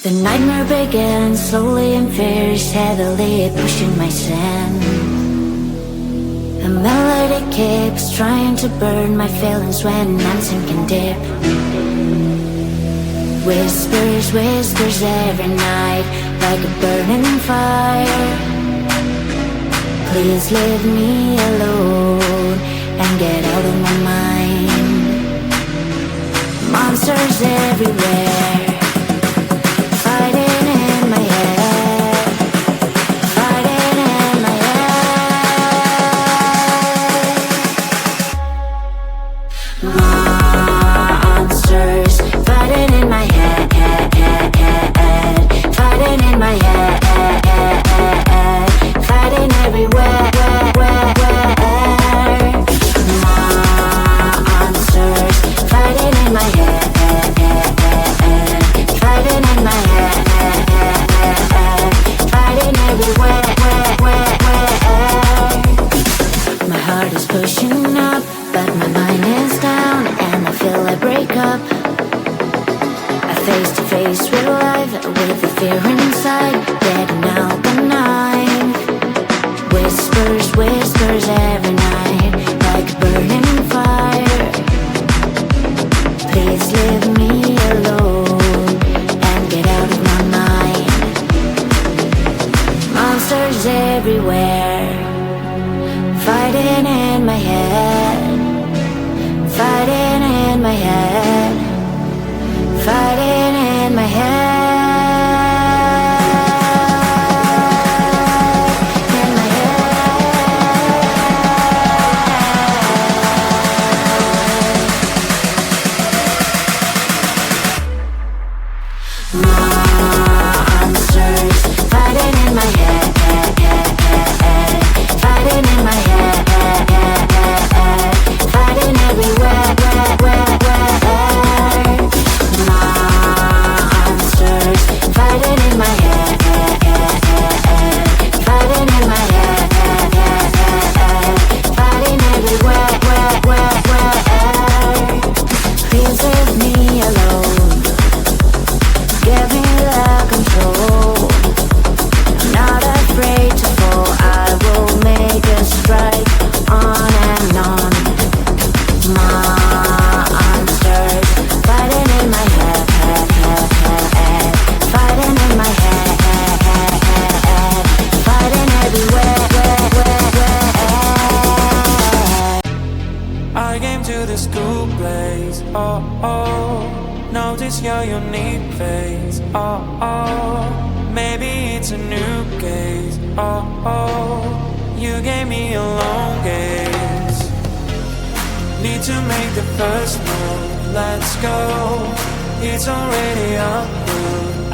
The nightmare begins slowly and fierce, heavily pushing my sin. The melody keeps trying to burn my feelings when I'm sinking deep. Whispers, whispers every night, like a burning fire. Please leave me alone and get out of my mind. Monsters everywhere, fighting in my head, fighting in my head. Monsters fighting in my head, fighting in my head, fighting everywhere. Monsters fighting in my head, fighting in my head, fighting everywhere. My heart is pushing up, but my mind is down, and I feel I break up. I face to face with life, with the fear inside, getting out the night. Whispers, whispers every night, like a burning fire. Please leave me alone and get out of my mind. Monsters everywhere, fighting in my head, fighting in my head, fighting in my head. Monsters fighting in my head, fighting in my head, fighting everywhere. Monsters fighting in my head, fighting in my head, fighting everywhere. Please leave me alone, give me the control. I'm not afraid to fall, I will make a strike on and on. Monsters fighting in my head, fighting in my head, fighting everywhere. I came to the school place, oh, oh. Notice your unique face, oh, oh. Maybe it's a new case, oh, oh. You gave me a long gaze. Need to make the first move, let's go. It's already up to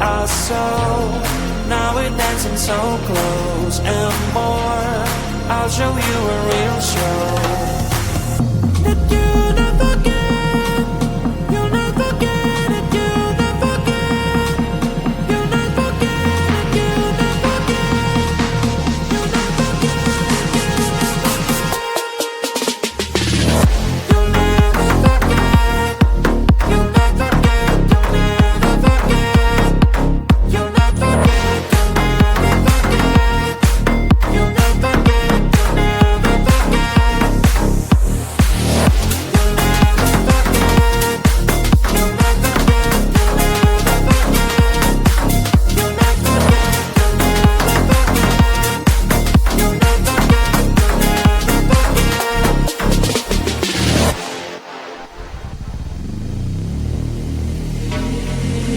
our soul. Now we're dancing so close and more. I'll show you a real show. That you never get, you'll never get it, you'll never get, you'll never get it, you'll never get, you'll never get it, you'll never forget, you'll never get, you'll never forget, you'll never get, you'll never get, you'll never forget.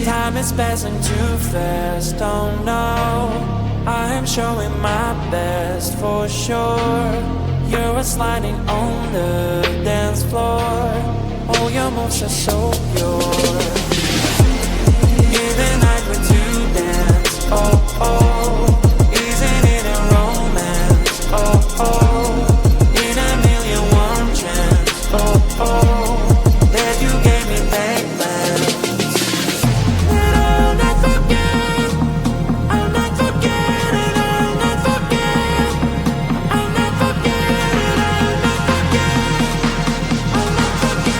Time is passing too fast, oh no. I am showing my best for sure. You're sliding on the dance floor. All your moves are so pure. Even night when to dance, oh oh. Isn't it a romance, oh oh. In a million warm chance, oh oh. That you gave me back then. I'll not forget, I'll not forget it, I'll not forget, I'll not forget it, I'll not forget, I'll not forget.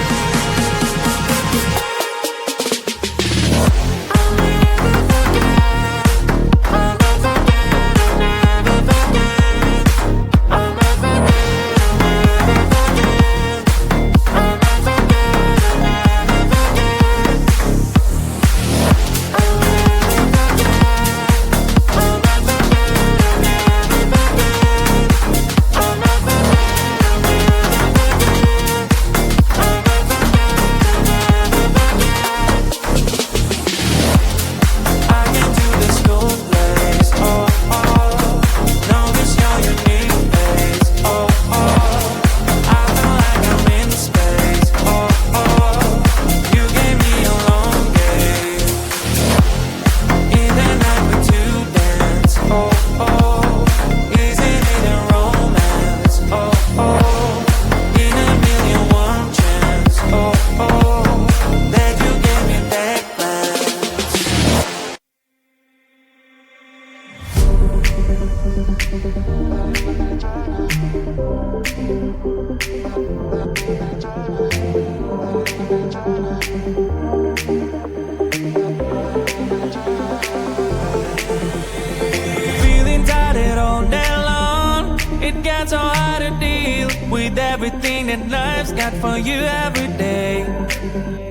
Feeling tired all day long, it gets so hard to deal with everything that life's got for you every day.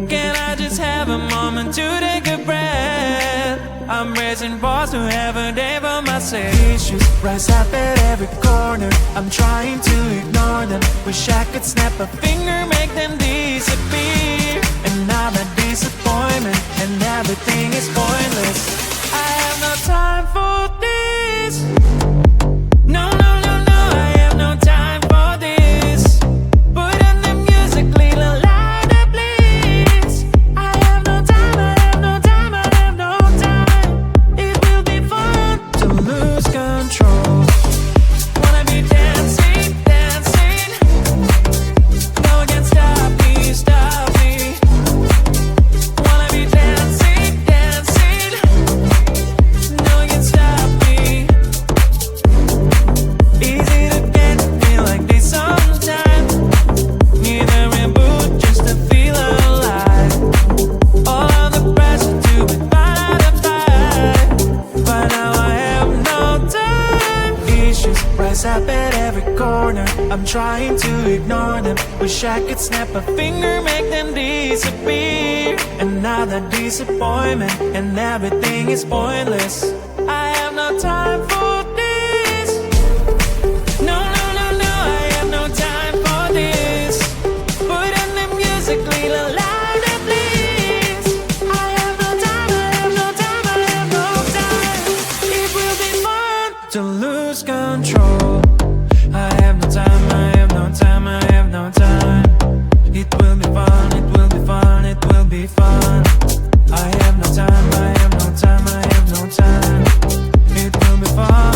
Can I just have a moment to take a breath? I'm raising balls to have a day for myself. Issues rise up at every corner, I'm trying to ignore them. Wish I could snap a finger, make them disappear. And now the disappointment and everything is pointless. I have no time for this. No, no, no, no, I have no time for this. Put on the music, little louder, please. I have no time, I have no time, I have no time. It will be fun to lose control. Wanna be dancing, dancing. No one can stop me, stop me. Wanna be dancing, dancing. No one can stop me. Easy to get to feel like this sometimes. Need a reboot just to feel alive. All of the pressure to be fight. But now I have no time. Issues rise up at every corner, I'm trying to ignore them. Wish I could snap a finger, make them disappear. And now the disappointment and everything is pointless. I have no time for this. No, no, no, no, I have no time for this. Put on the music, little louder, please. I have no time, I have no time, I have no time. It will be fun to lose control. I have no time, I have no time, I have no time. It will be fun, it will be fun, it will be fun. I have no time, I have no time, I have no time. It will be fun.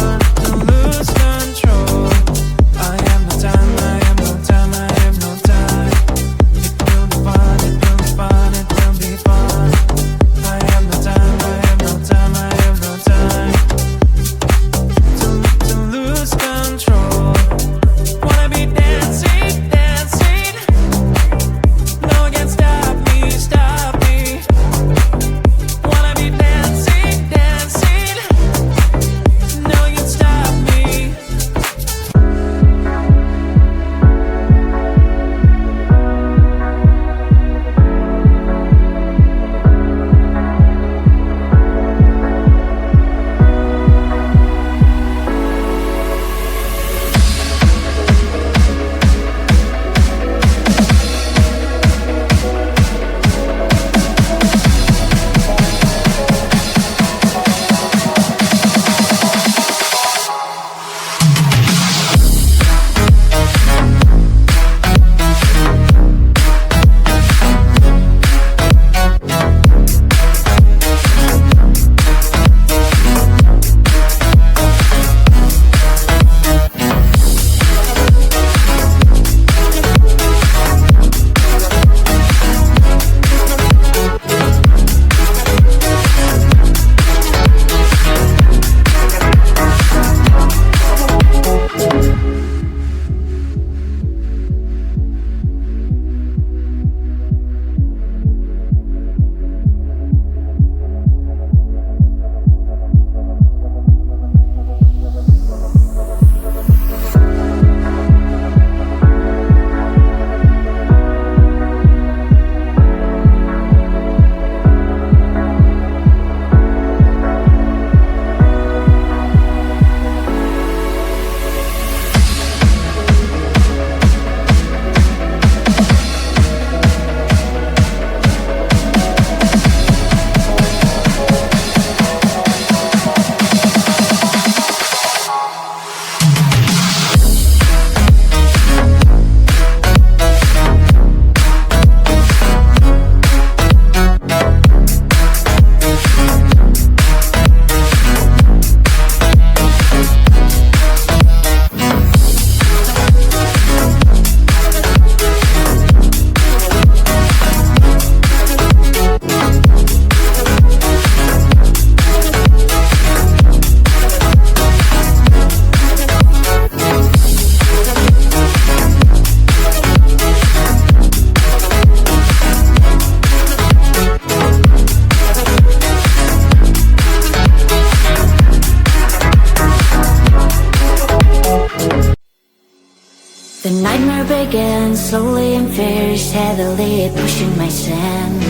again, slowly and fierce, heavily pushing my sand.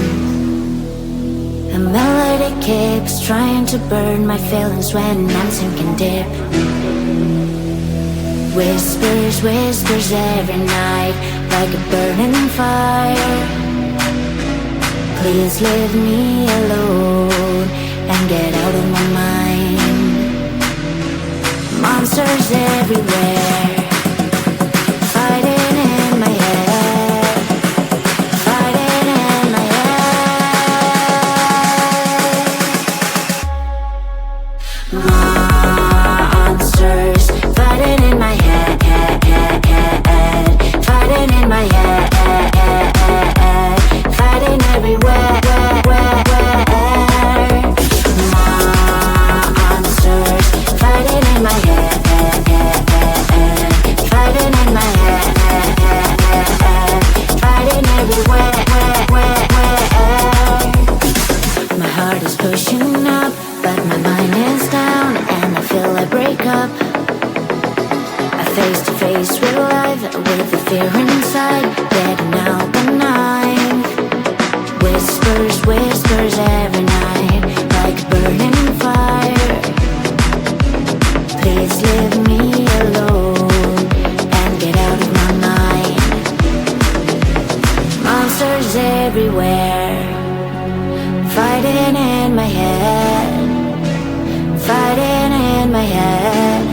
A melody keeps trying to burn my feelings when I'm sinking deep. Whispers, whispers every night, like a burning fire. Please leave me alone and get out of my mind. Monsters everywhere, fighting in my head, fighting in my head. Monsters fighting in my head, fighting in my head, fighting everywhere. Monsters fighting in my head, fighting in my head, fighting everywhere. My heart is pushing up, but my mind is down, and I feel I break up. I face to face with life, with the fear inside, getting out the night. Whispers, whispers every night, like a burning fire. Please leave me alone and get out of my mind. Monsters everywhere, fighting in my head, fighting in my head,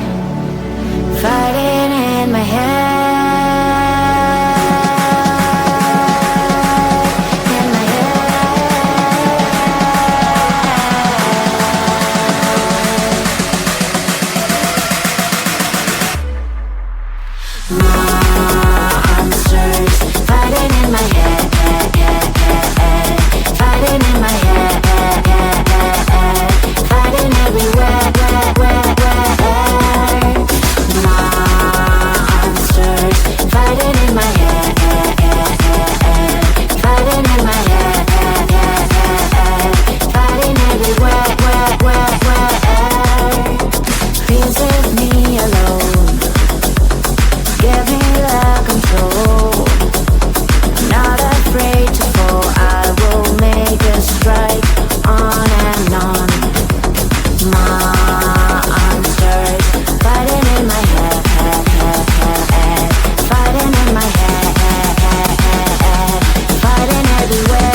fighting in my head. Monsters fighting in my head, fighting in my head, fighting everywhere. Monsters fighting in my head, fighting in my head, fighting everywhere. Please leave me alone, give me the control. I'm not afraid to fall, I will make a strike on and on. Monsters fighting in my head, fighting in my head, fighting everywhere.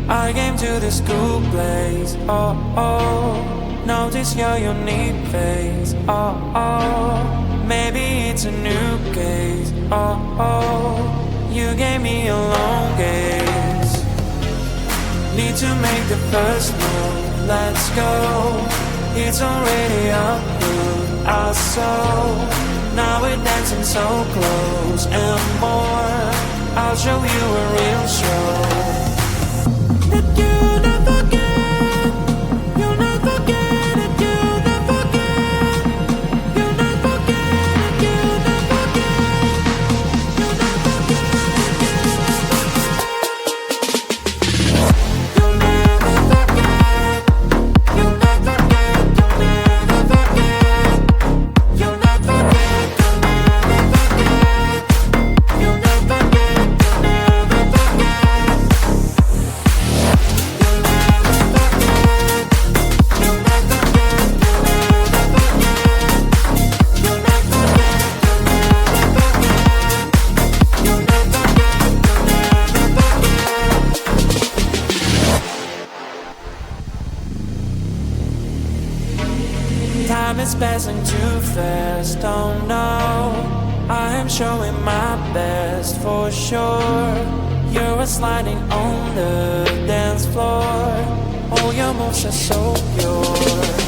I came to this cool place, oh, oh. Notice your unique face, oh, oh. Maybe it's a new case, oh, oh. You gave me a long gaze. Need to make the first move, let's go. It's already uphill, I saw. Now we're dancing so close and more. I'll show you a real show that you never get. You'll never get it, you'll never get. You'll never get it, you'll never get. You'll never get it, you'll never forget. You'll never get, you'll never forget. You'll never get, you'll never forget. You'll never get, you'll never forget. Time is passing too fast, oh no. I am showing my best for sure. You're sliding on the dance floor. All your moves are so pure.